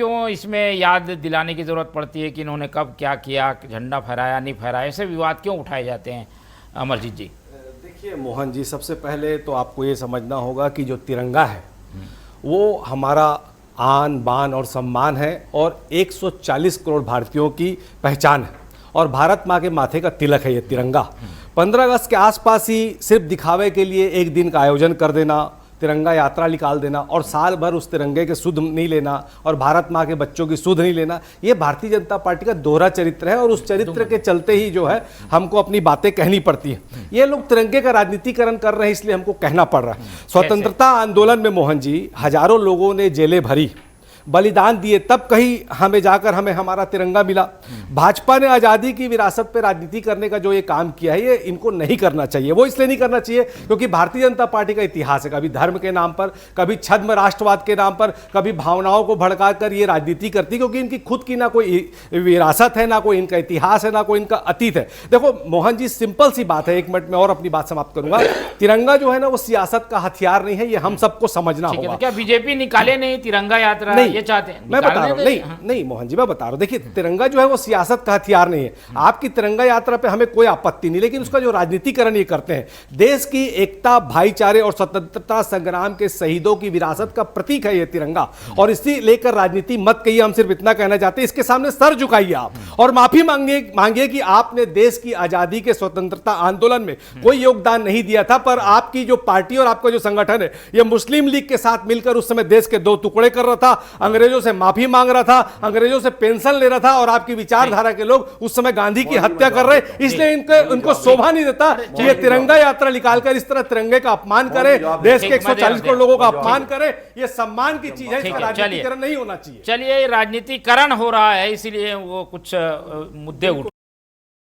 क्यों इसमें याद दिलाने की ज़रूरत पड़ती है कि इन्होंने कब क्या किया, झंडा फहराया नहीं फहराया, ऐसे विवाद क्यों उठाए जाते हैं अमरजीत जी? देखिए मोहन जी, सबसे पहले तो आपको ये समझना होगा कि जो तिरंगा है वो हमारा आन बान और सम्मान है और 140 करोड़ भारतीयों की पहचान है और भारत माँ के माथे का तिलक है ये तिरंगा। 15 अगस्त के आसपास ही सिर्फ दिखावे के लिए एक दिन का आयोजन कर देना, तिरंगा यात्रा निकाल देना और साल भर उस तिरंगे के सुध नहीं लेना और भारत माँ के बच्चों की सुध नहीं लेना, ये भारतीय जनता पार्टी का दोहरा चरित्र है और उस चरित्र के चलते ही जो है हमको अपनी बातें कहनी पड़ती हैं। ये लोग तिरंगे का राजनीतिकरण कर रहे हैं, इसलिए हमको कहना पड़ रहा है। स्वतंत्रता आंदोलन में मोहन जी हजारों लोगों ने जेलें भरी, बलिदान दिए, तब कहीं हमें जाकर हमें हमारा तिरंगा मिला। भाजपा ने आज़ादी की विरासत पर राजनीति करने का जो ये काम किया है, ये इनको नहीं करना चाहिए। वो इसलिए नहीं करना चाहिए क्योंकि भारतीय जनता पार्टी का इतिहास है, कभी धर्म के नाम पर, कभी छद्म राष्ट्रवाद के नाम पर, कभी भावनाओं को भड़का कर ये राजनीति करती, क्योंकि इनकी खुद की ना कोई विरासत है, ना कोई इनका इतिहास है, ना कोई इनका अतीत है। देखो मोहन जी, सिंपल सी बात है, 1 मिनट में और अपनी बात समाप्त करूंगा। तिरंगा जो है ना वो सियासत का हथियार नहीं है, ये हम सबको समझना होगा। क्या बीजेपी निकाले नहीं तिरंगा यात्रा? ये चाहते हैं, मैं बता रहा हूं, नहीं मोहन जी, मैं बता रहा हूं, देखिए तिरंगा जो है वो सियासत का हथियार नहीं है। आपकी तिरंगा यात्रा पे हमें कोई आपत्ति नहीं, लेकिन उसका जो राजनीतिकरण ये करते हैं, देश की एकता, भाईचारे और स्वतंत्रता संग्राम के शहीदों की विरासत का प्रतीक है ये तिरंगा, और इसी लेकर राजनीति मत कहिए। हम सिर्फ इतना कहना चाहते हैं, इसके सामने सर झुकाइए आप और माफी मांगिए कि आपने देश की आजादी के स्वतंत्रता आंदोलन में कोई योगदान नहीं दिया था, पर आपकी जो पार्टी और आपका जो संगठन है ये मुस्लिम लीग के साथ मिलकर उस समय देश के 2 टुकड़े कर रहा था, अंग्रेजों से माफी मांग रहा था, अंग्रेजों से पेंशन ले रहा था, और आपकी विचारधारा के लोग उस समय गांधी की हत्या कर रहे, इसलिए उनको शोभा नहीं देता कि ये तिरंगा यात्रा निकालकर इस तरह तिरंगे का अपमान करे, देश के 140 करोड़ लोगों का अपमान करे। ये सम्मान की चीज है, इसका राजनीतिकरण नहीं होना चाहिए। चलिए, राजनीतिकरण हो रहा है, इसीलिए वो कुछ मुद्दे उठ